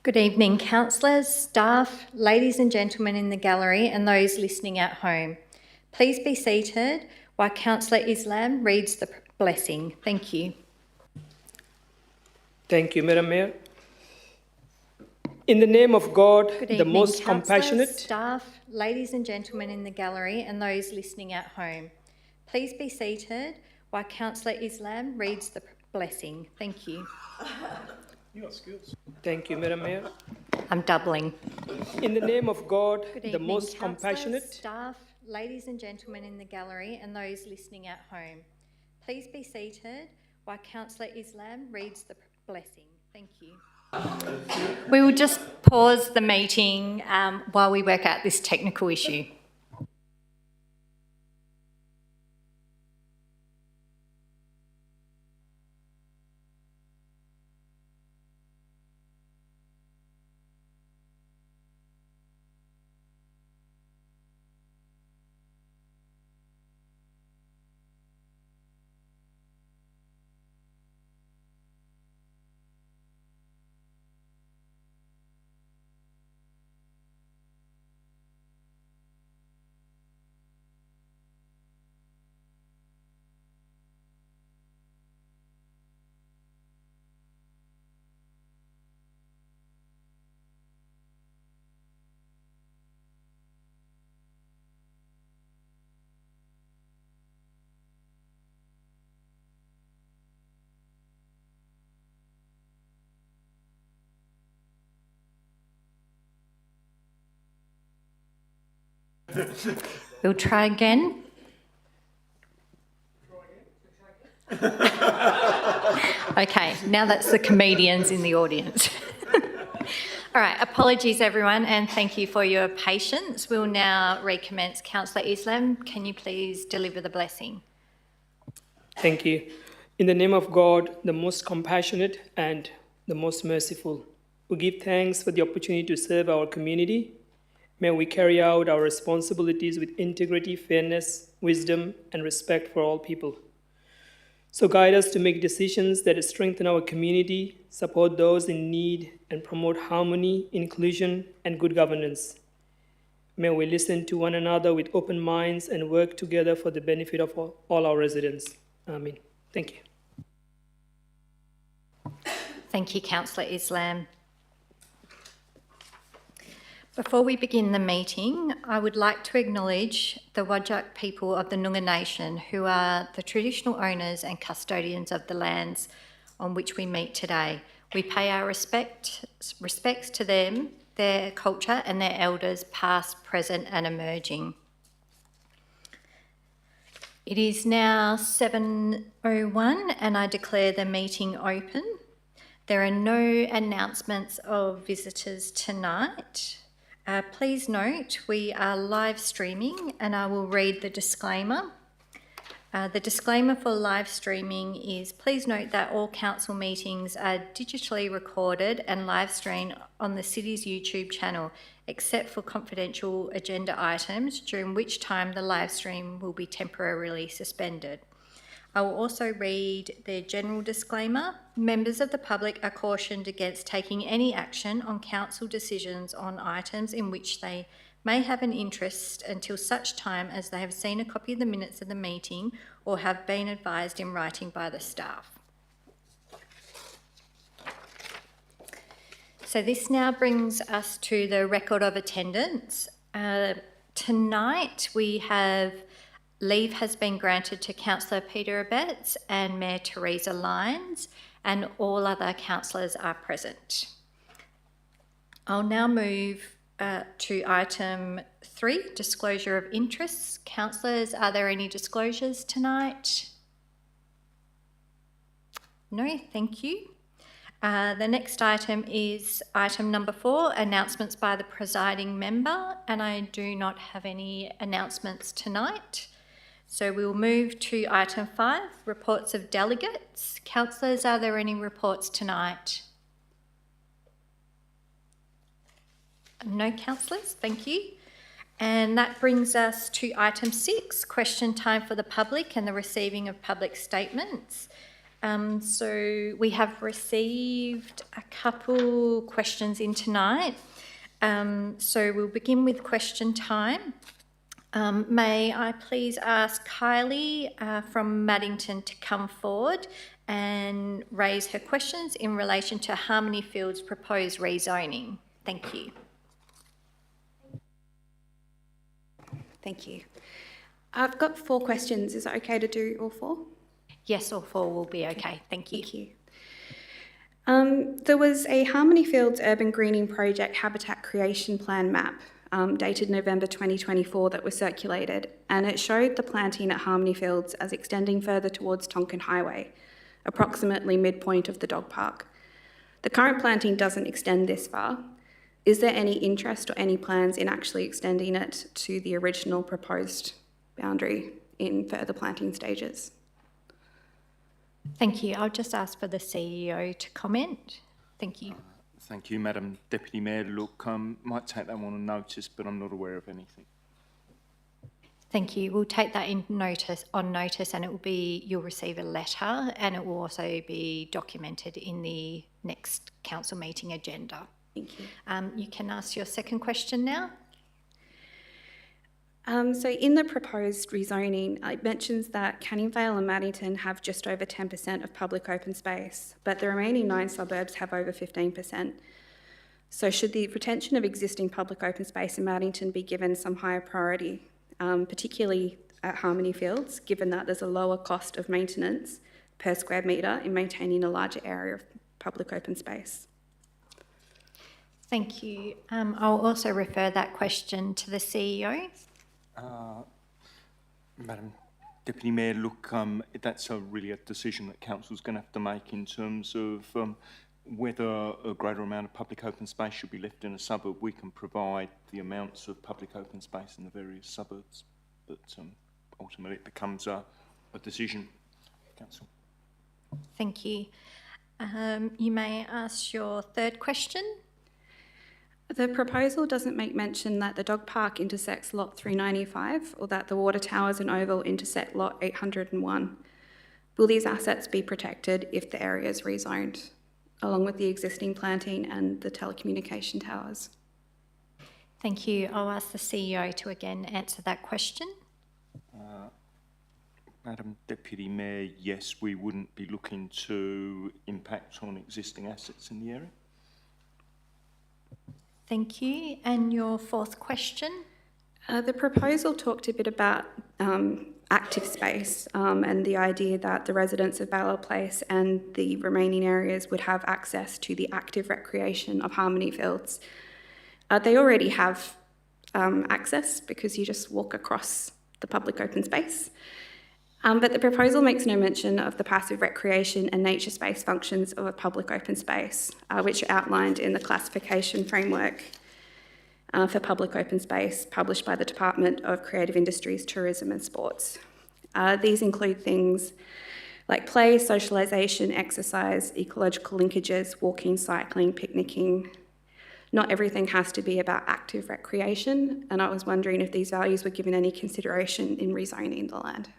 Good evening, councillors, staff, ladies and gentlemen in the gallery and those listening at home. Please be seated while Councillor Islam reads the blessing. Thank you. Thank you, Madam Mayor. In the name of God, Good the evening, most councillors, compassionate, staff, ladies and gentlemen in the gallery and those listening at home. Please be seated while Councillor Islam reads the blessing. Thank you. You got skills. Thank you, Madam Mayor. I'm doubling. In the name of God, Good the evening, most councillors, compassionate, staff, ladies and gentlemen in the gallery and those listening at home. Please be seated while Councillor Islam reads the blessing. Thank you. We will just pause the meeting while we work out this technical issue. We'll try again. Okay, now that's the comedians in the audience. All right, apologies everyone and thank you for your patience. We'll now recommence. Councillor Islam, can you please deliver the blessing? thank you. In the name of God, the most compassionate and the most merciful, we give thanks for the opportunity to serve our community. May we carry out our responsibilities with integrity, fairness, wisdom, and respect for all people. So guide us to make decisions that strengthen our community, support those in need, and promote harmony, inclusion, and good governance. May we listen to one another with open minds and work together for the benefit of all our residents. Amen. Thank you. Thank you, Councillor Islam. Before we begin the meeting, I would like to acknowledge the Whadjuk people of the Noongar Nation, who are the traditional owners and custodians of the lands on which we meet today. We pay our respects to them, their culture and their elders, past, present and emerging. It is now 7:01 and I declare the meeting open. There are no announcements of visitors tonight. Please note we are live streaming and I will read the disclaimer. The disclaimer for live streaming is please note that all council meetings are digitally recorded and live streamed on the city's YouTube channel, except for confidential agenda items, during which time the live stream will be temporarily suspended. I will also read the general disclaimer. Members of the public are cautioned against taking any action on council decisions on items in which they may have an interest until such time as they have seen a copy of the minutes of the meeting or have been advised in writing by the staff. So this now brings us to the record of attendance. Tonight we have leave has been granted to Councillor Peter Abetz and Mayor Teresa Lyons, and all other councillors are present. I'll now move to item 3, disclosure of interests. Councillors, are there any disclosures tonight? No, thank you. The next item is item number 4, announcements by the presiding member, and I do not have any announcements tonight. So we'll move to item 5, reports of delegates. Councillors, are there any reports tonight? No councillors, thank you. And that brings us to item 6, question time for the public and the receiving of public statements. So we have received a couple questions in tonight. So we'll begin with question time. May I please ask Kylie from Maddington to come forward and raise her questions in relation to Harmony Field's proposed rezoning. Thank you. Thank you. I've got 4 questions. Is it okay to do all 4? Yes, all 4 will be okay. Thank you. Thank you. There was a Harmony Fields Urban Greening Project Habitat Creation Plan map dated November 2024 that was circulated, and it showed the planting at Harmony Fields as extending further towards Tonkin Highway, approximately midpoint of the dog park. The current planting doesn't extend this far. Is there any interest or any plans in actually extending it to the original proposed boundary in further planting stages? Thank you. I'll just ask for the CEO to comment. Thank you. Thank you, Madam Deputy Mayor. Look, might take that one on notice, but I'm not aware of anything. Thank you. We'll take that in notice, and it will be, you'll receive a letter, and it will also be documented in the next council meeting agenda. Thank you. You can ask your second question now. So in the proposed rezoning, it mentions that Canning Vale and Maddington have just over 10% of public open space, but the remaining 9 suburbs have over 15%. So should the retention of existing public open space in Maddington be given some higher priority, particularly at Harmony Fields, given that there's a lower cost of maintenance per square metre in maintaining a larger area of public open space? Thank you. I'll also refer that question to the CEO. Madam Deputy Mayor, look, that's really a decision that Council's going to have to make in terms of whether a greater amount of public open space should be left in a suburb. We can provide the amounts of public open space in the various suburbs, but ultimately it becomes a decision, Council. Thank you. You may ask your third question. The proposal doesn't make mention that the dog park intersects lot 395 or that the water towers and oval intersect lot 801. Will these assets be protected if the area is rezoned, along with the existing planting and the telecommunication towers? Thank you. I'll ask the CEO to again answer that question. Madam Deputy Mayor, yes, we wouldn't be looking to impact on existing assets in the area. Thank you. And your fourth question? The proposal talked a bit about active space and the idea that the residents of Ballard Place and the remaining areas would have access to the active recreation of Harmony Fields. They already have access because you just walk across the public open space. But the proposal makes no mention of the passive recreation and nature space functions of a public open space, which are outlined in the classification framework for public open space published by the Department of Creative Industries, Tourism and Sports. These include things like play, socialisation, exercise, ecological linkages, walking, cycling, picnicking. Not everything has to be about active recreation, and I was wondering if these values were given any consideration in rezoning the land.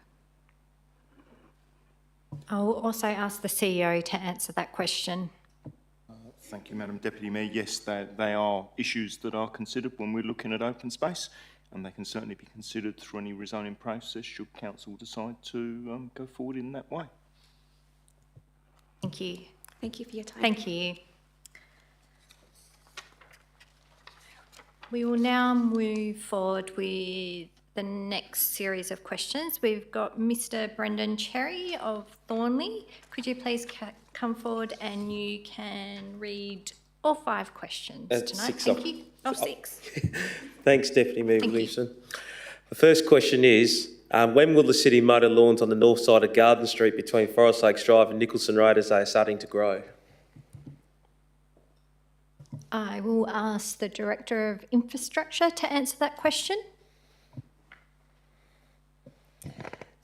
I'll also ask the CEO to answer that question. Thank you, Madam Deputy Mayor. Yes, they are issues that are considered when we're looking at open space, and they can certainly be considered through any rezoning process should Council decide to go forward in that way. Thank you. Thank you for your time. Thank you. We will now move forward with the next series of questions. We've got Mr. Brendan Cherry of Thornley. Could you please come forward and you can read all 5 questions tonight? 6. Thank you. Oh, 6. Thanks, Deputy Mayor Thank Wilkinson. The first question is, when will the city mow the lawns on the north side of Garden Street between Forest Lakes Drive and Nicholson Road as they are starting to grow? I will ask the Director of Infrastructure to answer that question.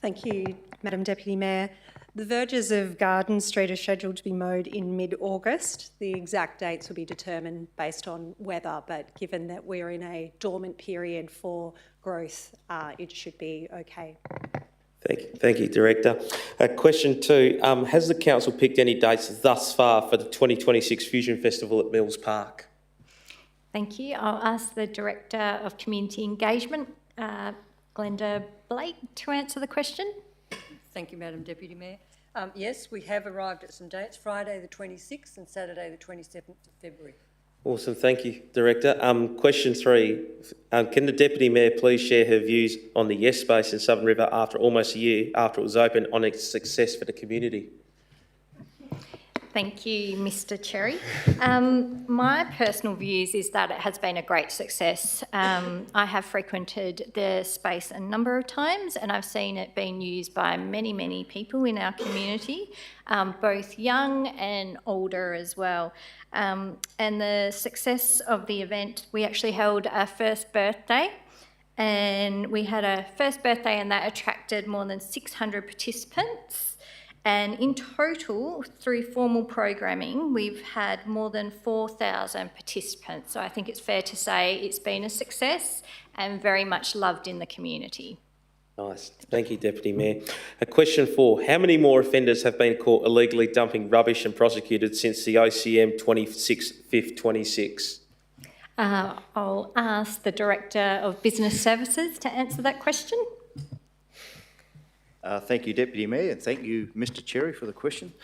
Thank you, Madam Deputy Mayor. The verges of Garden Street are scheduled to be mowed in mid-August. The exact dates will be determined based on weather, but given that we're in a dormant period for growth, it should be okay. Thank you, Director. Question 2, has the council picked any dates thus far for the 2026 Fusion Festival at Mills Park? Thank you. I'll ask the Director of Community Engagement, Glenda Blake, to answer the question. Thank you, Madam Deputy Mayor. Yes, we have arrived at some dates, Friday the 26th and Saturday the 27th of February. Awesome, thank you, Director. Question 3, can the Deputy Mayor please share her views on the Yes Space in Southern River after almost a year after it was open on its success for the community? Thank you, Mr. Cherry. My personal views is that it has been a great success. I have frequented the space a number of times and I've seen it being used by many, many people in our community, both young and older as well. And the success of the event, we actually held our first birthday and we had a first birthday and that attracted more than 600 participants. And in total, through formal programming, we've had more than 4,000 participants. So I think it's fair to say it's been a success and very much loved in the community. Nice. Thank you, Deputy Mayor. Question 4, how many more offenders have been caught illegally dumping rubbish and prosecuted since the OCM 26/5/26? I'll ask the Director of Business Services to answer that question. Thank you, Deputy Mayor, and thank you, Mr. Cherry, for the question.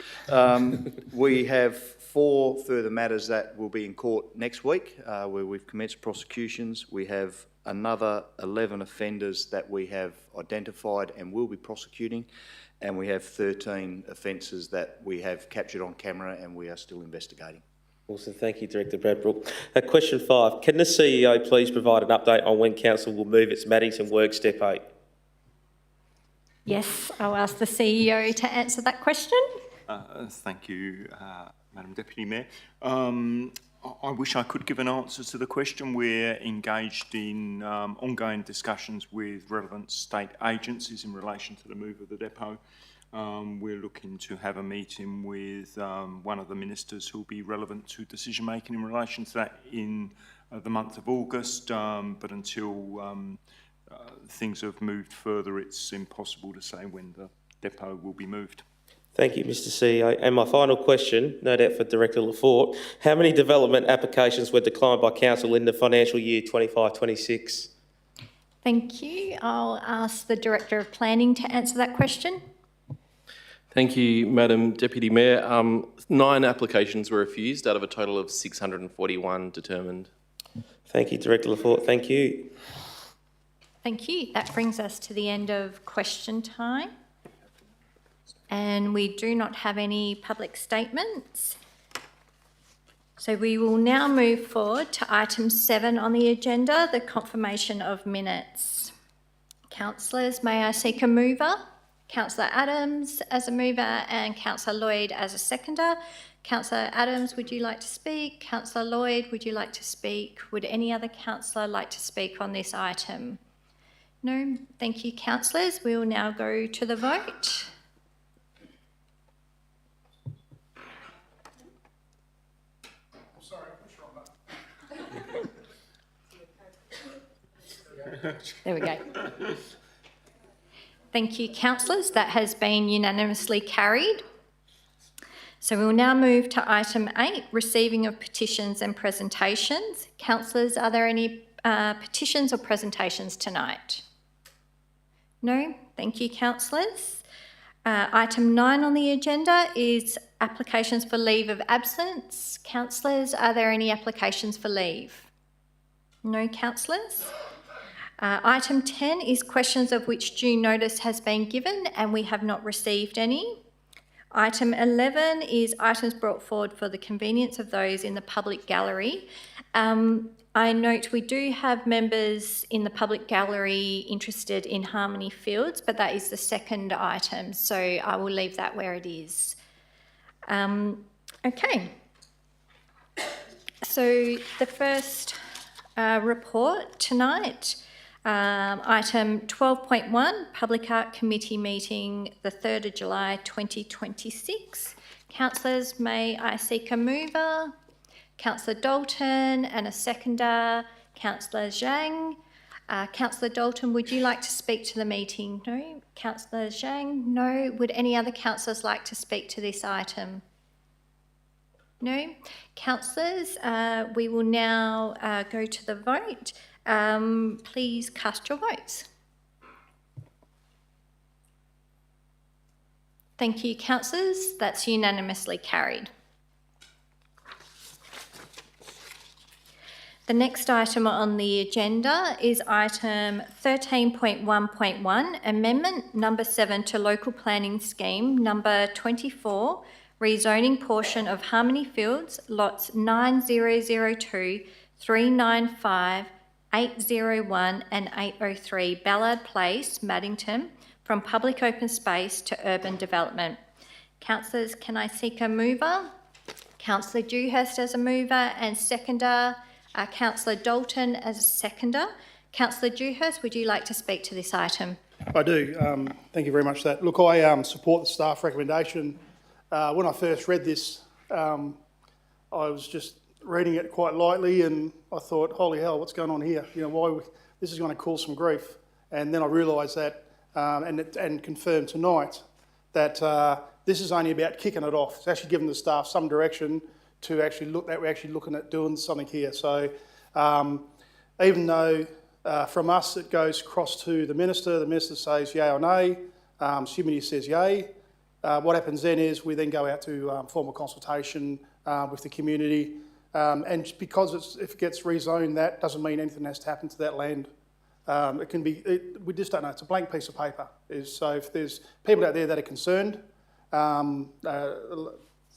We have 4 further matters that will be in court next week, where we've commenced prosecutions. We have another 11 offenders that we have identified and will be prosecuting, and we have 13 offences that we have captured on camera and we are still investigating. Awesome, thank you, Director Bradbrook. Question 5, can the CEO please provide an update on when Council will move its Maddington Works Depot? Yes, I'll ask the CEO to answer that question. Thank you, Madam Deputy Mayor. I wish I could give an answer to the question. We're engaged in ongoing discussions with relevant state agencies in relation to the move of the depot. We're looking to have a meeting with one of the ministers who will be relevant to decision making in relation to that in the month of August, but until things have moved further, it's impossible to say when the depot will be moved. Thank you, Mr. CEO. And my final question, no doubt for Director Lafort, how many development applications were declined by Council in the financial year 25/26? Thank you. I'll ask the Director of Planning to answer that question. Thank you, Madam Deputy Mayor. 9 applications were refused out of a total of 641 determined. Thank you, Director Lafort. Thank you. Thank you. That brings us to the end of question time. And we do not have any public statements. So we will now move forward to item 7 on the agenda, the confirmation of minutes. Councillors, may I seek a mover? Councillor Adams as a mover and Councillor Lloyd as a seconder. Councillor Adams, would you like to speak? Councillor Lloyd, would you like to speak? Would any other councillor like to speak on this item? No? Thank you, councillors. We will now go to the vote. There we go. Thank you, councillors. That has been unanimously carried. So we will now move to item 8, receiving of petitions and presentations. Councillors, are there any petitions or presentations tonight? No? Thank you, councillors. Item 9 on the agenda is applications for leave of absence. Councillors, are there any applications for leave? No, councillors. Item 10 is questions of which due notice has been given and we have not received any. Item 11 is items brought forward for the convenience of those in the public gallery. I note we do have members in the public gallery interested in Harmony Fields, but that is the second item, so I will leave that where it is. Okay. So the first report tonight, item 12.1, Public Art Committee meeting the 3rd of July 2026. Councillors, may I seek a mover? Councillor Dalton and a seconder, Councillor Zhang. Councillor Dalton, would you like to speak to the meeting? No. Councillor Zhang? No. Would any other councillors like to speak to this item? No. Councillors, we will now go to the vote. Please cast your votes. Thank you, councillors. That's unanimously carried. The next item on the agenda is item 13.1.1, Amendment number 7 to Local Planning Scheme number 24, rezoning portion of Harmony Fields, lots 9002, 395, 801 and 803 Ballard Place, Maddington, from public open space to urban development. Councillors, can I seek a mover? Councillor Dewhurst as a mover and seconder. Councillor Dalton as a seconder. Councillor Dewhurst, would you like to speak to this item? I do. Thank you very much for that. Look, I support the staff recommendation. When I first read this, I was just reading it quite lightly and I thought, holy hell, what's going on here? You know, this is going to cause some grief. And then I realised that and confirmed tonight that this is only about kicking it off. It's actually giving the staff some direction to actually look that we're actually looking at doing something here. So even though from us it goes across to the minister says yay or nay, assuming he says yay, what happens then is we then go out to formal consultation with the community, and because if it gets rezoned, that doesn't mean anything has to happen to that land. It can be, we just don't know, it's a blank piece of paper. So if there's people out there that are concerned,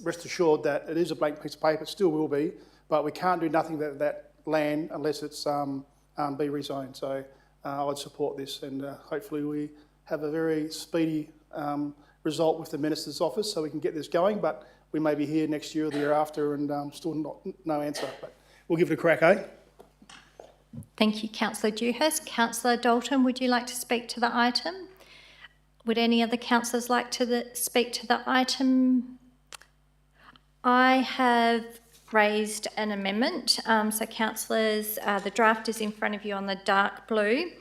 rest assured that it is a blank piece of paper, it still will be, but we can't do nothing with that land unless it's be rezoned. So I would support this, and hopefully we have a very speedy result with the Minister's office so we can get this going, but we may be here next year or the year after and still no answer, but we'll give it a crack, eh? Thank you, Councillor Dewhurst. Councillor Dalton, would you like to speak to the item? Would any other councillors like to speak to the item? I have raised an amendment. So councillors, the draft is in front of you on the dark blue.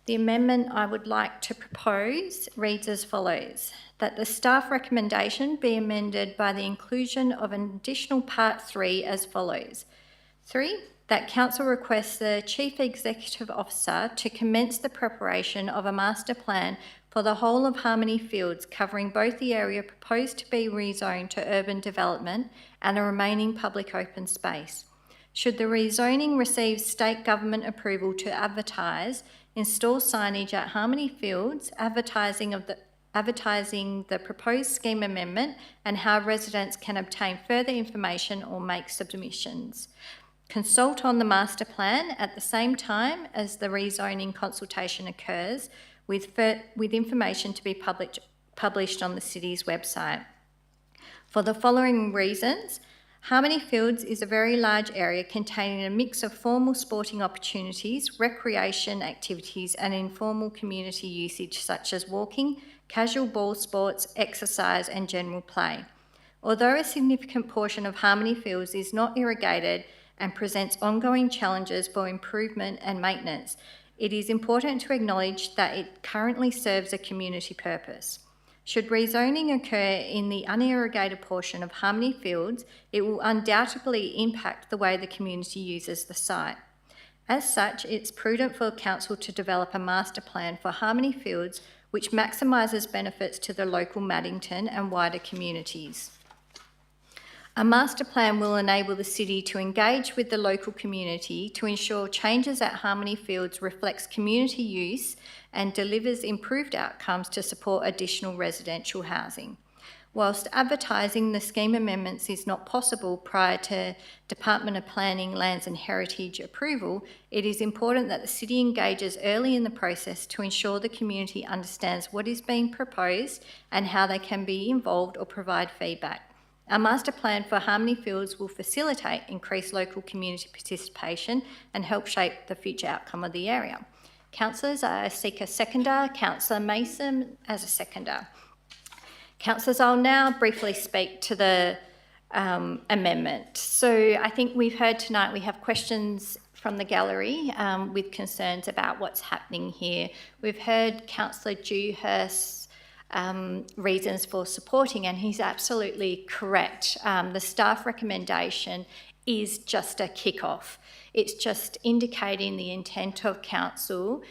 The amendment I would like to propose reads as follows: that the staff recommendation be amended by the inclusion of an additional part 3 as follows. 3, that council requests the Chief Executive Officer to commence the preparation of a master plan for the whole of Harmony Fields, covering both the area proposed to be rezoned to urban development and the remaining public open space. Should the rezoning receive state government approval to advertise, install signage at Harmony Fields, advertising the proposed scheme amendment and how residents can obtain further information or make submissions. Consult on the master plan at the same time as the rezoning consultation occurs, with information to be published on the city's website. For the following reasons: Harmony Fields is a very large area containing a mix of formal sporting opportunities, recreation activities and informal community usage such as walking, casual ball sports, exercise and general play. Although a significant portion of Harmony Fields is not irrigated and presents ongoing challenges for improvement and maintenance, it is important to acknowledge that it currently serves a community purpose. Should rezoning occur in the unirrigated portion of Harmony Fields, it will undoubtedly impact the way the community uses the site. As such, it's prudent for Council to develop a master plan for Harmony Fields which maximises benefits to the local Maddington and wider communities. A master plan will enable the city to engage with the local community to ensure changes at Harmony Fields reflects community use and delivers improved outcomes to support additional residential housing. Whilst advertising the scheme amendments is not possible prior to Department of Planning, Lands and Heritage approval, it is important that the city engages early in the process to ensure the community understands what is being proposed and how they can be involved or provide feedback. Our master plan for Harmony Fields will facilitate increased local community participation and help shape the future outcome of the area. Councillors, I seek a seconder. Councillor Mason as a seconder. Councillors, I'll now briefly speak to the amendment. So I think we've heard tonight we have questions from the gallery with concerns about what's happening here. We've heard Councillor Dewhurst's reasons for supporting, and he's absolutely correct. The staff recommendation is just a kick-off. It's just indicating the intent of council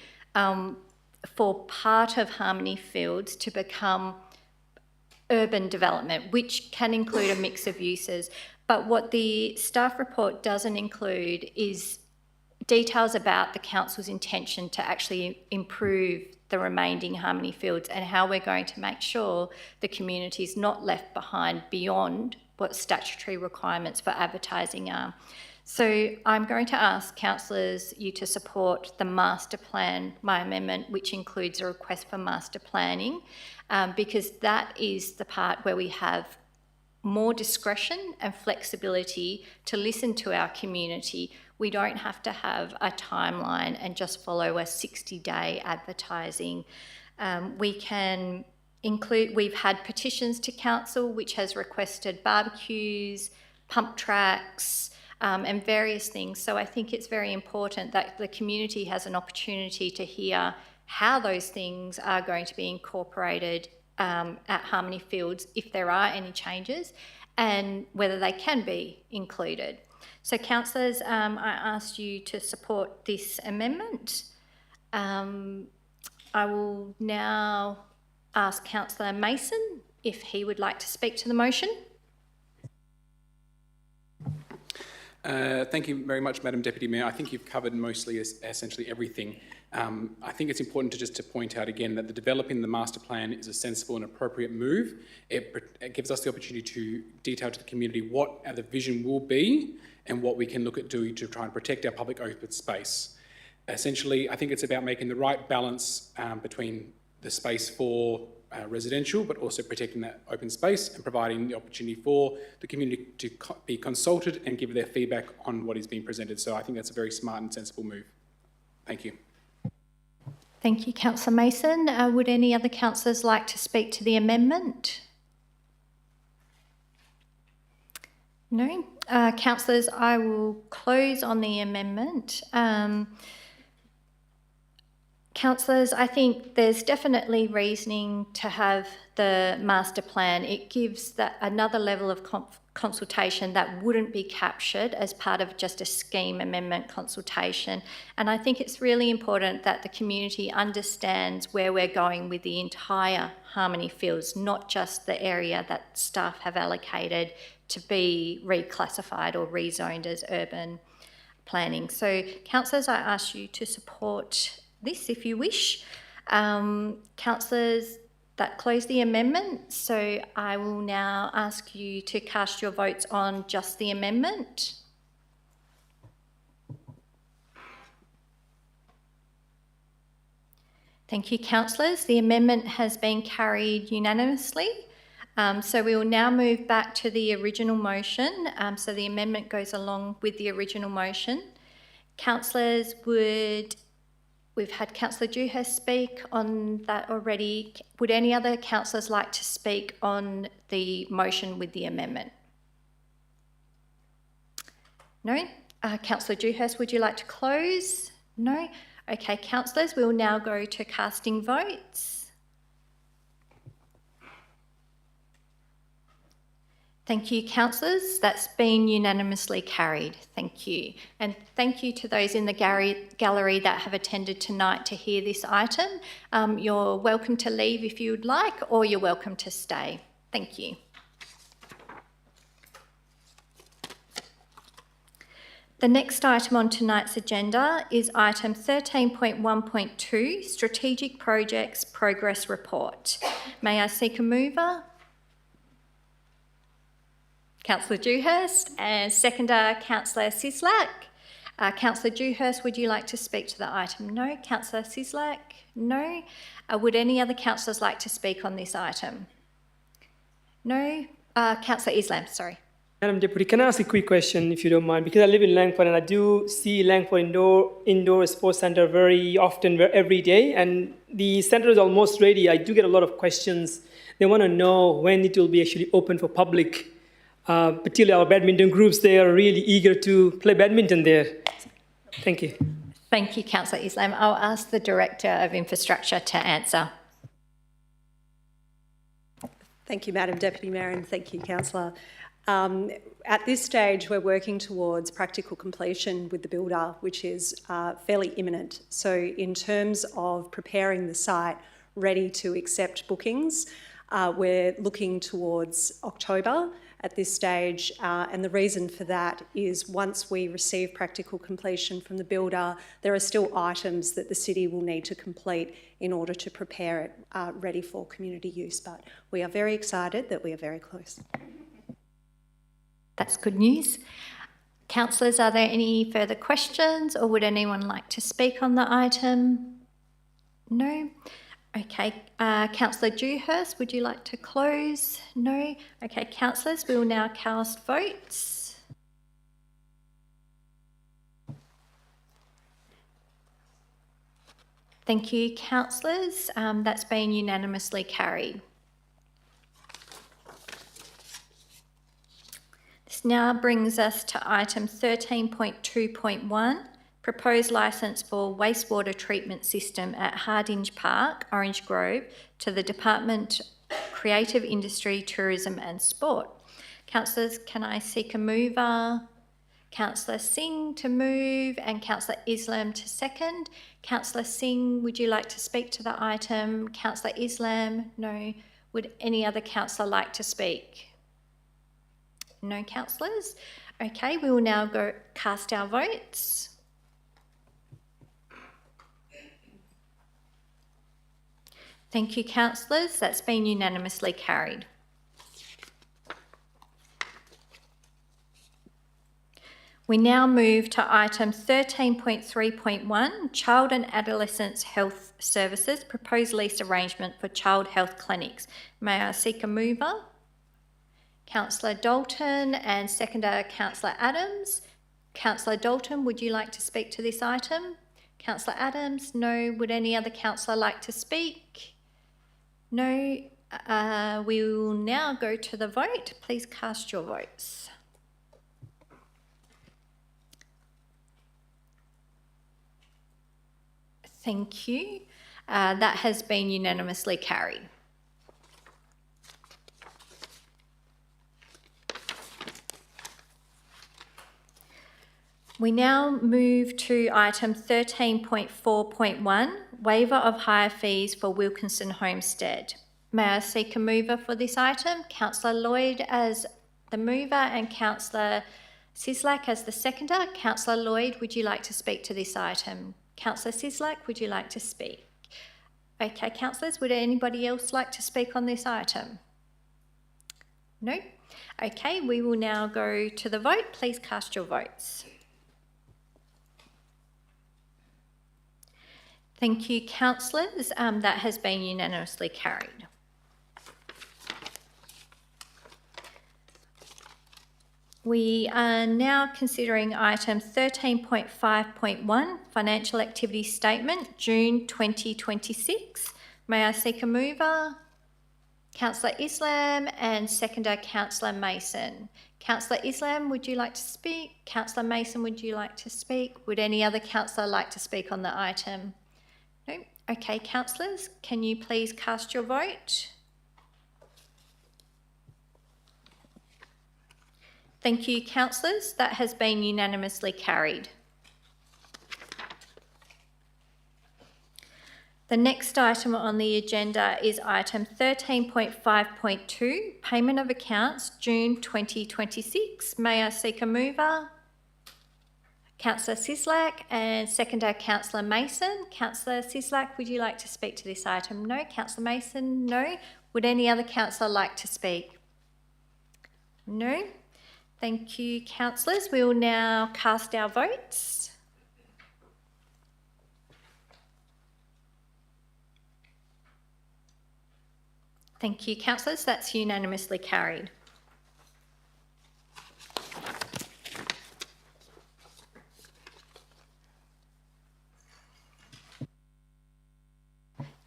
for part of Harmony Fields to become urban development, which can include a mix of uses. But what the staff report doesn't include is details about the council's intention to actually improve the remaining Harmony Fields and how we're going to make sure the community is not left behind beyond what statutory requirements for advertising are. So I'm going to ask councillors you to support the master plan, my amendment, which includes a request for master planning, because that is the part where we have more discretion and flexibility to listen to our community. We don't have to have a timeline and just follow a 60-day advertising. We can include, we've had petitions to council which has requested barbecues, pump tracks, and various things. So I think it's very important that the community has an opportunity to hear how those things are going to be incorporated at Harmony Fields, if there are any changes, and whether they can be included. So councillors, I asked you to support this amendment. I will now ask Councillor Mason if he would like to speak to the motion. Thank you very much, Madam Deputy Mayor. I think you've covered mostly essentially everything. I think it's important to point out again that the developing the master plan is a sensible and appropriate move. It gives us the opportunity to detail to the community what the vision will be and what we can look at doing to try and protect our public open space. Essentially, I think it's about making the right balance between the space for residential, but also protecting that open space and providing the opportunity for the community to be consulted and give their feedback on what is being presented. So I think that's a very smart and sensible move. Thank you. Thank you, Councillor Mason. Would any other councillors like to speak to the amendment? No? Councillors, I will close on the amendment. Councillors, I think there's definitely reasoning to have the master plan. It gives that another level of consultation that wouldn't be captured as part of just a scheme amendment consultation. And I think it's really important that the community understands where we're going with the entire Harmony Fields, not just the area that staff have allocated to be reclassified or rezoned as urban planning. So councillors, I ask you to support this if you wish. Councillors, that close the amendment, so I will now ask you to cast your votes on just the amendment. Thank you, councillors. The amendment has been carried unanimously. So we will now move back to the original motion. So the amendment goes along with the original motion. Councillors, we've had Councillor Dewhurst speak on that already. Would any other councillors like to speak on the motion with the amendment? No? Councillor Dewhurst, would you like to close? No? Okay, councillors, we'll now go to casting votes. Thank you, councillors. That's been unanimously carried. Thank you. And thank you to those in the gallery that have attended tonight to hear this item. You're welcome to leave if you would like, or you're welcome to stay. Thank you. The next item on tonight's agenda is item 13.1.2, Strategic Projects Progress Report. May I seek a mover? Councillor Dewhurst, and seconder Councillor Cislak. Councillor Dewhurst, would you like to speak to the item? No. Councillor Cislak? No. Would any other councillors like to speak on this item? No. Councillor Islam, sorry. Madam Deputy, can I ask a quick question, if you don't mind? Because I live in Langford and I do see Langford Indoor Sports Centre very often, every day, and the centre is almost ready. I do get a lot of questions. They want to know when it will be actually open for public. Particularly our badminton groups, they are really eager to play badminton there. Thank you. Thank you, Councillor Islam. I'll ask the Director of Infrastructure to answer. Thank you, Madam Deputy Mayor, and thank you, Councillor. At this stage, we're working towards practical completion with the builder, which is fairly imminent. So in terms of preparing the site ready to accept bookings, we're looking towards October at this stage, and the reason for that is once we receive practical completion from the builder, there are still items that the city will need to complete in order to prepare it ready for community use. But we are very excited that we are very close. That's good news. Councillors, are there any further questions, or would anyone like to speak on the item? No? Okay, Councillor Dewhurst, would you like to close? No? Okay, councillors, we will now cast votes. Thank you, councillors. That's been unanimously carried. This now brings us to item 13.2.1. Proposed licence for wastewater treatment system at Hardinge Park, Orange Grove, to the Department Creative Industry, Tourism and Sport. Councillors, can I seek a mover? Councillor Singh to move and Councillor Islam to second. Councillor Singh, would you like to speak to the item? Councillor Islam? No. Would any other councillor like to speak? No councillors? Okay, we will now go cast our votes. Thank you, councillors. That's been unanimously carried. We now move to item 13.3.1, Child and Adolescent Health Services, proposed lease arrangement for child health clinics. May I seek a mover? Councillor Dalton and seconder Councillor Adams. Councillor Dalton, would you like to speak to this item? Councillor Adams? No. Would any other councillor like to speak? No. We will now go to the vote. Please cast your votes. Thank you. That has been unanimously carried. We now move to item 13.4.1, waiver of hire fees for Wilkinson Homestead. May I seek a mover for this item? Councillor Lloyd as the mover and Councillor Sislak as the seconder. Councillor Lloyd, would you like to speak to this item? Councillor Sislak, would you like to speak? Okay, councillors, would anybody else like to speak on this item? No? Okay, we will now go to the vote. Please cast your votes. Thank you, councillors. That has been unanimously carried. We are now considering item 13.5.1, Financial Activity Statement, June 2026. May I seek a mover? Councillor Islam and seconder Councillor Mason. Councillor Islam, would you like to speak? Councillor Mason, would you like to speak? Would any other councillor like to speak on the item? No? Okay, councillors, can you please cast your vote? Thank you, councillors. That has been unanimously carried. The next item on the agenda is item 13.5.2, Payment of Accounts, June 2026. May I seek a mover? Councillor Sislak and seconder Councillor Mason. Councillor Sislak, would you like to speak to this item? No. Councillor Mason? No. Would any other councillor like to speak? No. Thank you, councillors. We will now cast our votes. Thank you, councillors. That's unanimously carried.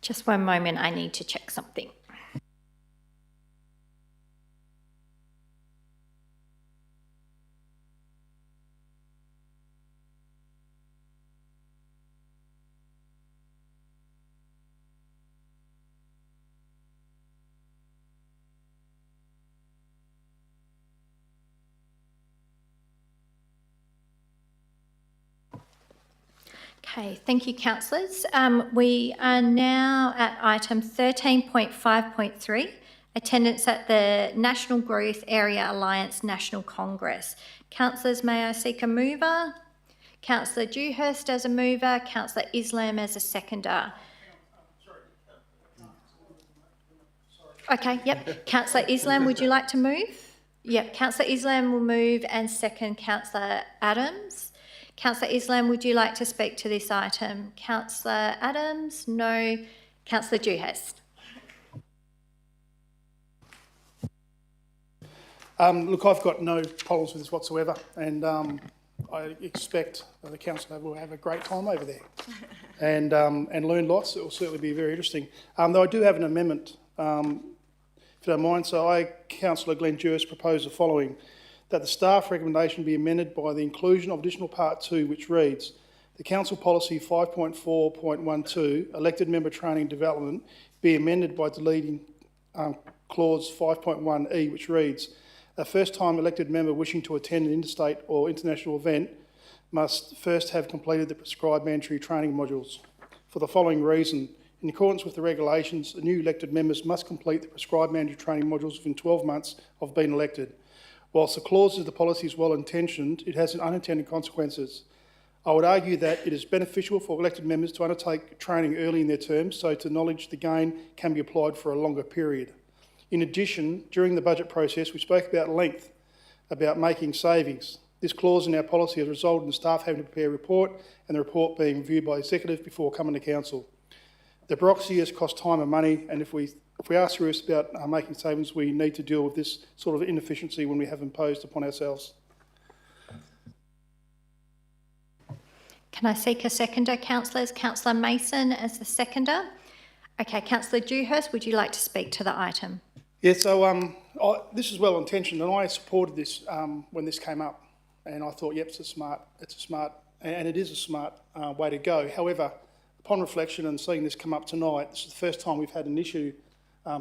Just one moment, I need to check something. Okay, thank you, councillors. We are now at item 13.5.3, attendance at the National Growth Area Alliance National Congress. Councillors, may I seek a mover? Councillor Dewhurst as a mover, Councillor Islam as a seconder. Okay, yep. Councillor Islam, would you like to move? Yep, Councillor Islam will move and second Councillor Adams. Councillor Islam, would you like to speak to this item? Councillor Adams? No. Councillor Dewhurst? Look, I've got no problems with this whatsoever, and I expect the council will have a great time over there and learn lots. It will certainly be very interesting. Though I do have an amendment, if you don't mind. So I, Councillor Glenn Dewhurst, propose the following: that the staff recommendation be amended by the inclusion of additional part 2, which reads, the council policy 5.4.12, elected member training development, be amended by deleting clause 5.1e, which reads, a first-time elected member wishing to attend an interstate or international event must first have completed the prescribed mandatory training modules. For the following reason, in accordance with the regulations, the new elected members must complete the prescribed mandatory training modules within 12 months of being elected. Whilst the clause of the policy is well-intentioned, it has unintended consequences. I would argue that it is beneficial for elected members to undertake training early in their terms, so to knowledge the gain can be applied for a longer period. In addition, during the budget process, we spoke about length, about making savings. This clause in our policy has resulted in staff having to prepare a report and the report being reviewed by the executive before coming to council. The bureaucracy has cost time and money, and if we are serious about making savings, we need to deal with this sort of inefficiency when we have imposed upon ourselves. Can I seek a seconder, councillors? Councillor Mason as the seconder. Okay, Councillor Dewhurst, would you like to speak to the item? Yeah, so this is well intentioned, and I supported this when this came up, and I thought, yep, it's a smart, and it is a smart way to go. However, upon reflection and seeing this come up tonight, this is the first time we've had an issue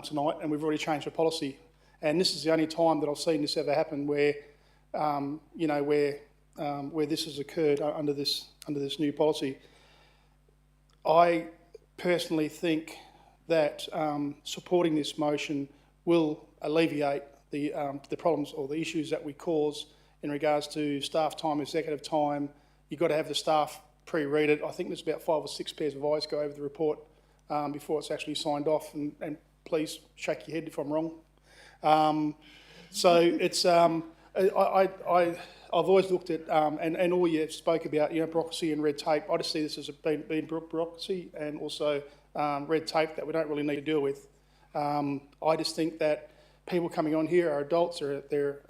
tonight, and we've already changed the policy. And this is the only time that I've seen this ever happen where, where this has occurred under this new policy. I personally think that supporting this motion will alleviate the problems or the issues that we cause in regards to staff time, executive time. You've got to have the staff pre-read it. I think there's about 5 or 6 pairs of eyes go over the report before it's actually signed off, and please shake your head if I'm wrong. So it's I've always looked at and all you spoke about, bureaucracy and red tape. I just see this as being bureaucracy and also red tape that we don't really need to deal with. I just think that people coming on here are adults, they're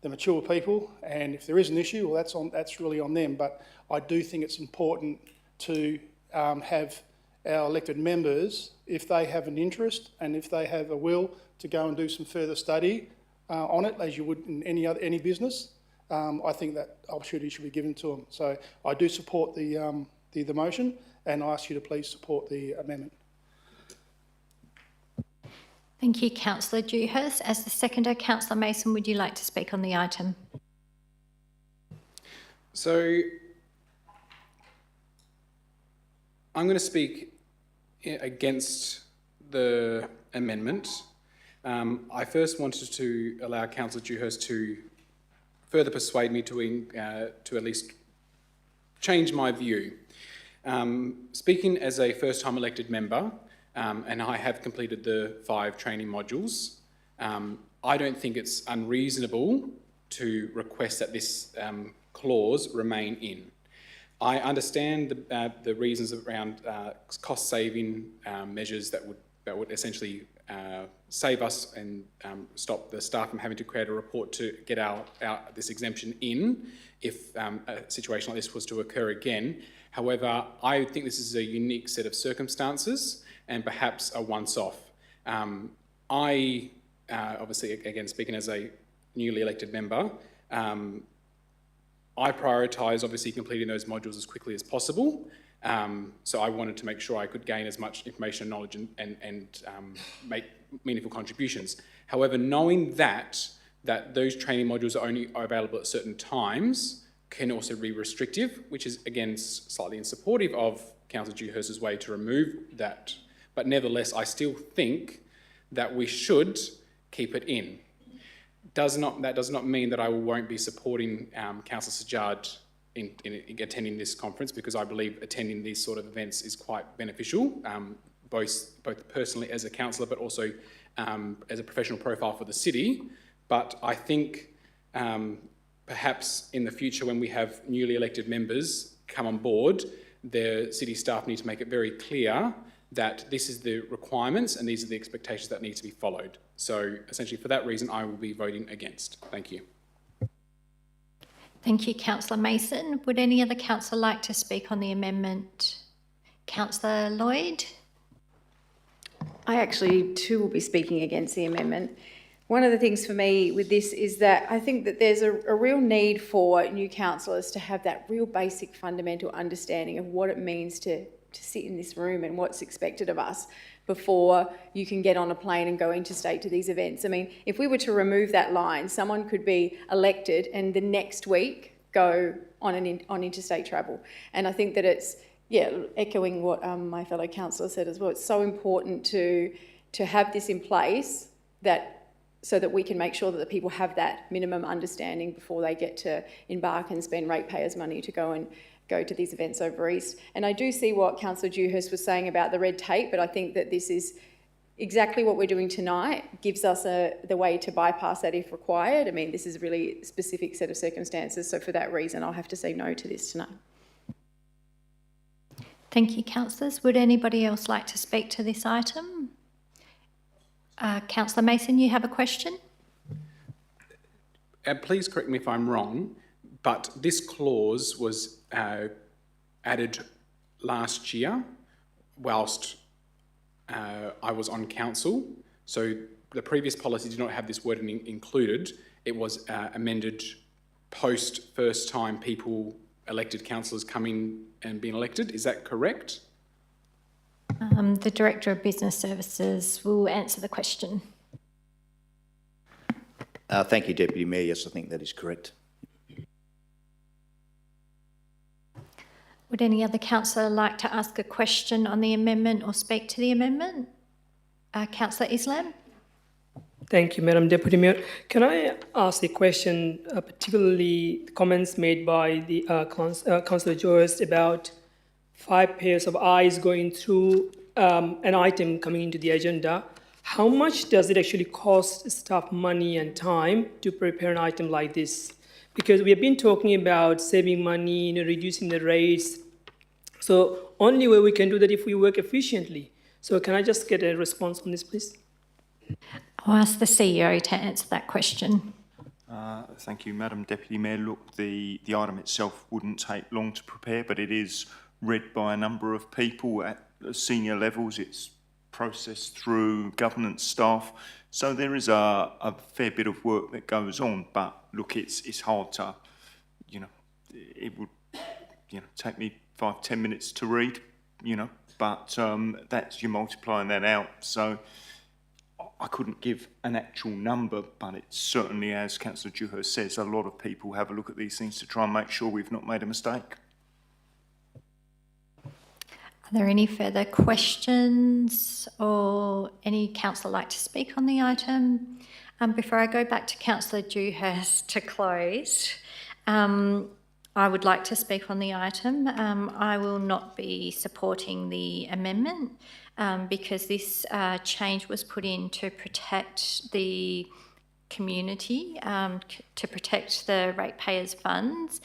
mature people, and if there is an issue, well, that's really on them. But I do think it's important to have our elected members, if they have an interest and if they have a will to go and do some further study on it, as you would in any business, I think that opportunity should be given to them. So I do support the motion, and I ask you to please support the amendment. Thank you, Councillor Dewhurst. As the seconder, Councillor Mason, would you like to speak on the item? So I'm going to speak against the amendment. I first wanted to allow Councillor Dewhurst to further persuade me to at least change my view. Speaking as a first-time elected member, and I have completed the 5 training modules, I don't think it's unreasonable to request that this clause remain in. I understand the reasons around cost-saving measures that would essentially save us and stop the staff from having to create a report to get this exemption in if a situation like this was to occur again. However, I think this is a unique set of circumstances and perhaps a once-off. I, obviously, again, speaking as a newly elected member, I prioritise obviously completing those modules as quickly as possible. So I wanted to make sure I could gain as much information and knowledge and make meaningful contributions. However, knowing that those training modules are only available at certain times, can also be restrictive, which is again slightly in supportive of Councillor Dewhurst's way to remove that. But nevertheless, I still think that we should keep it in. That does not mean that I won't be supporting Councillor Sajjad in attending this conference, because I believe attending these sort of events is quite beneficial, both personally as a councillor, but also as a professional profile for the city. But I think perhaps in the future, when we have newly elected members come on board, the city staff need to make it very clear that this is the requirements and these are the expectations that need to be followed. So essentially for that reason, I will be voting against. Thank you. Thank you, Councillor Mason. Would any other councillor like to speak on the amendment? Councillor Lloyd? I actually too will be speaking against the amendment. One of the things for me with this is that I think that there's a real need for new councillors to have that real basic fundamental understanding of what it means to sit in this room and what's expected of us before you can get on a plane and go interstate to these events. I mean, if we were to remove that line, someone could be elected and the next week go on interstate travel. And I think that it's, echoing what my fellow councillor said as well, it's so important to have this in place so that we can make sure that the people have that minimum understanding before they get to embark and spend ratepayers' money to go to these events over East. And I do see what Councillor Dewhurst was saying about the red tape, but I think that this is exactly what we're doing tonight, gives us the way to bypass that if required. I mean, this is a really specific set of circumstances, so for that reason, I'll have to say no to this tonight. Thank you, councillors. Would anybody else like to speak to this item? Councillor Mason, you have a question? Please correct me if I'm wrong, but this clause was added last year whilst I was on council. So the previous policy did not have this wording included. It was amended post first time people elected councillors coming and being elected. Is that correct? The Director of Business Services will answer the question. Thank you, Deputy Mayor. Yes, I think that is correct. Would any other councillor like to ask a question on the amendment or speak to the amendment? Councillor Islam? Thank you, Madam Deputy Mayor. Can I ask a question, particularly comments made by the Councillor Joyce about 5 pairs of eyes going through an item coming into the agenda? How much does it actually cost staff money and time to prepare an item like this? Because we have been talking about saving money, reducing the rates. So only way we can do that if we work efficiently. So can I just get a response on this, please? I'll ask the CEO to answer that question. Thank you, Madam Deputy Mayor. Look, the item itself wouldn't take long to prepare, but it is read by a number of people at senior levels. It's processed through governance staff. So there is a fair bit of work that goes on, but look, it's hard to, it would, take me 5-10 minutes to read, but that's, you're multiplying that out. So I couldn't give an actual number, but it's certainly, as Councillor Dewhurst says, a lot of people have a look at these things to try and make sure we've not made a mistake. Are there any further questions or any councillor like to speak on the item? Before I go back to Councillor Dewhurst to close, I would like to speak on the item. I will not be supporting the amendment because this change was put in to protect the community, to protect the ratepayers' funds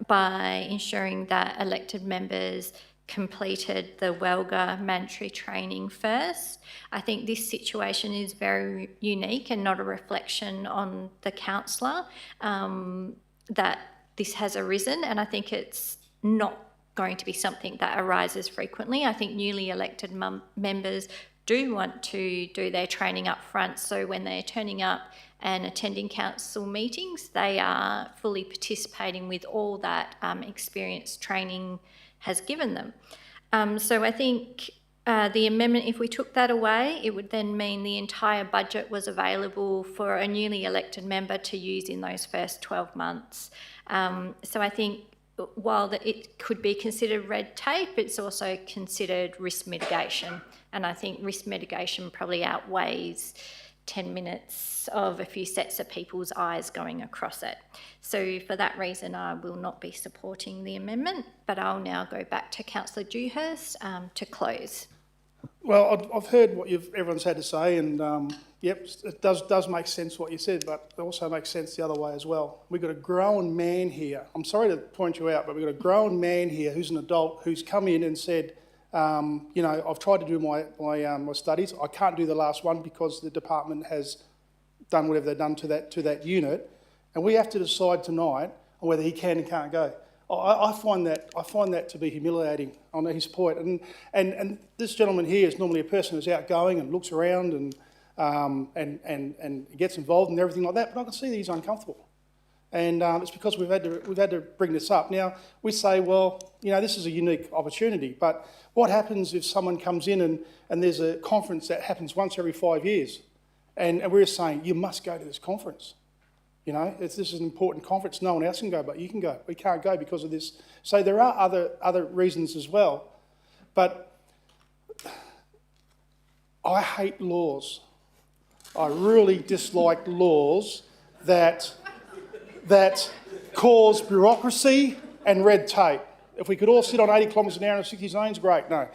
by ensuring that elected members completed the WELGA mandatory training first. I think this situation is very unique and not a reflection on the councillor that this has arisen, and I think it's not going to be something that arises frequently. I think newly elected members do want to do their training up front, so when they're turning up and attending council meetings, they are fully participating with all that experience training has given them. So I think the amendment, if we took that away, it would then mean the entire budget was available for a newly elected member to use in those first 12 months. So I think while it could be considered red tape, it's also considered risk mitigation. And I think risk mitigation probably outweighs 10 minutes of a few sets of people's eyes going across it. So for that reason, I will not be supporting the amendment, but I'll now go back to Councillor Dewhurst to close. Well, I've heard what everyone's had to say, and yep, it does make sense what you said, but it also makes sense the other way as well. We've got a grown man here. I'm sorry to point you out, but we've got a grown man here who's an adult who's come in and said, you know, I've tried to do my studies. I can't do the last one because the department has done whatever they've done to that unit, and we have to decide tonight on whether he can and can't go. I find that to be humiliating on his point. And this gentleman here is normally a person who's outgoing and looks around and gets involved and everything like that. But I can see that he's uncomfortable, and it's because we've had to bring this up. Now we say, well, you know, this is a unique opportunity, but what happens if someone comes in and there's a conference that happens once every 5 years, and we're saying you must go to this conference? You know, this is an important conference. No one else can go, but you can go. We can't go because of this. So there are other reasons as well. But I hate laws. I really dislike laws that cause bureaucracy and red tape. If we could all sit on 80 kilometres an hour in 60 zones, great. No,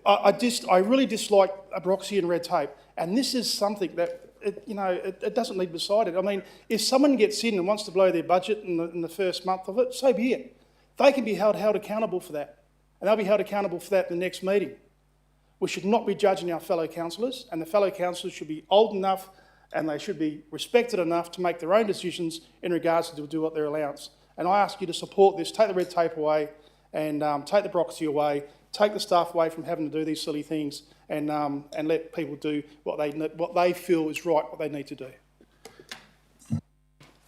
I really dislike bureaucracy and red tape. And this is something that, it doesn't need beside it. I mean, if someone gets in and wants to blow their budget in the first month of it, so be it. They can be held accountable for that. And they'll be held accountable for that in the next meeting. We should not be judging our fellow councillors, and the fellow councillors should be old enough and they should be respected enough to make their own decisions in regards to do what their allowance. And I ask you to support this, take the red tape away and take the bureaucracy away, take the staff away from having to do these silly things, and let people do what they feel is right, what they need to do.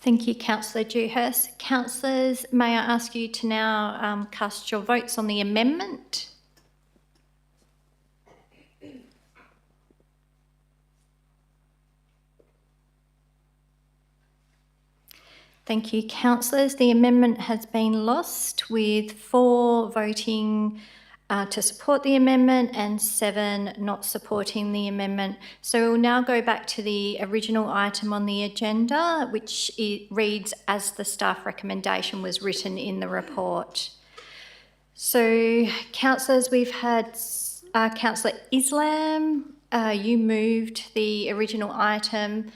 Thank you, Councillor Dewhurst. Councillors, may I ask you to now cast your votes on the amendment? Thank you, councillors. The amendment has been lost with 4 voting to support the amendment and 7 not supporting the amendment. So we'll now go back to the original item on the agenda, which reads as the staff recommendation was written in the report. So, councillors, we've had Councillor Islam, you moved the original item.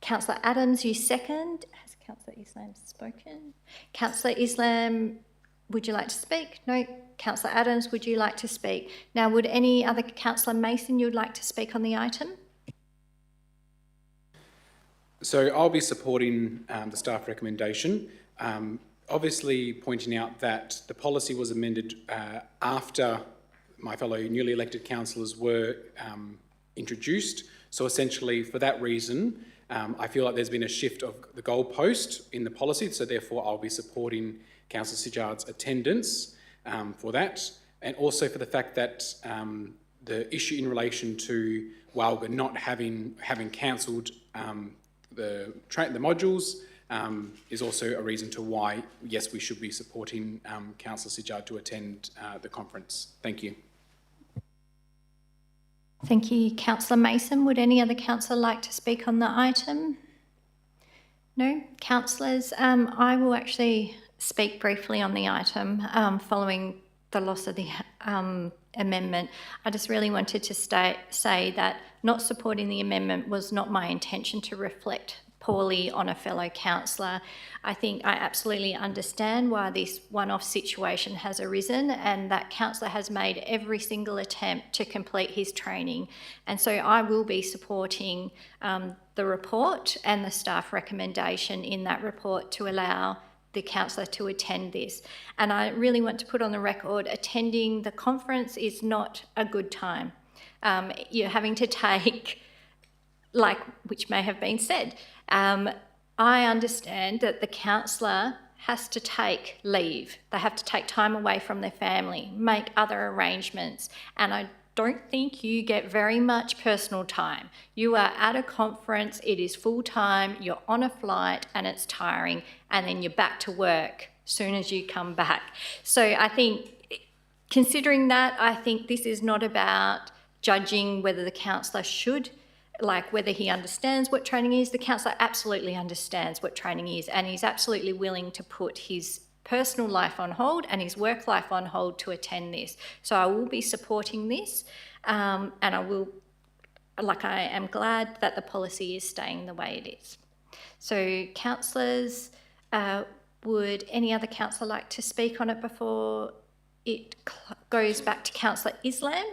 Councillor Adams, you second. Has Councillor Islam spoken? Councillor Islam, would you like to speak? No. Councillor Adams, would you like to speak? Now, would any other Councillor Mason, you would like to speak on the item? So I'll be supporting the staff recommendation, obviously pointing out that the policy was amended after my fellow newly elected councillors were introduced. So essentially, for that reason, I feel like there's been a shift of the goalpost in the policy, so therefore I'll be supporting Councillor Sijard's attendance for that, and also for the fact that the issue in relation to Walga not having cancelled the modules is also a reason to why, yes, we should be supporting Councillor Sijard to attend the conference. Thank you. Thank you, Councillor Mason. Would any other councillor like to speak on the item? No? Councillors, I will actually speak briefly on the item following the loss of the amendment. I just really wanted to say that not supporting the amendment was not my intention to reflect poorly on a fellow councillor. I think I absolutely understand why this one-off situation has arisen, and that councillor has made every single attempt to complete his training. And so I will be supporting the report and the staff recommendation in that report to allow the councillor to attend this. And I really want to put on the record, attending the conference is not a good time. You're having to take, which may have been said, I understand that the councillor has to take leave. They have to take time away from their family, make other arrangements, and I don't think you get very much personal time. You are at a conference, it is full time, you're on a flight and it's tiring, and then you're back to work soon as you come back. So I think, considering that, I think this is not about judging whether the counsellor should, like whether he understands what training is. The counsellor absolutely understands what training is, and he's absolutely willing to put his personal life on hold and his work life on hold to attend this. So I will be supporting this, and I am glad that the policy is staying the way it is. So counsellors, would any other counsellor like to speak on it before it goes back to Counsellor Islam?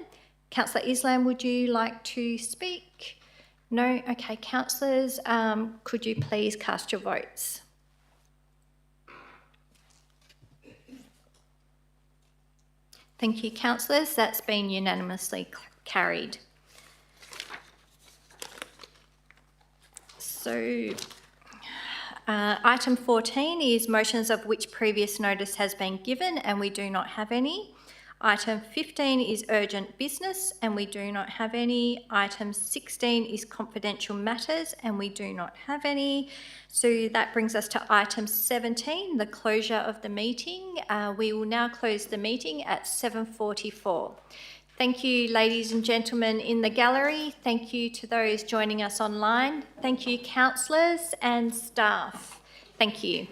Counsellor Islam, would you like to speak? No? Okay, counsellors, could you please cast your votes? Thank you, counsellors. That's been unanimously carried. So, item 14 is motions of which previous notice has been given, and we do not have any. Item 15 is urgent business, and we do not have any. Item 16 is confidential matters, and we do not have any. So that brings us to item 17, the closure of the meeting. We will now close the meeting at 7:44. Thank you, ladies and gentlemen in the gallery. Thank you to those joining us online. Thank you, counsellors and staff. Thank you.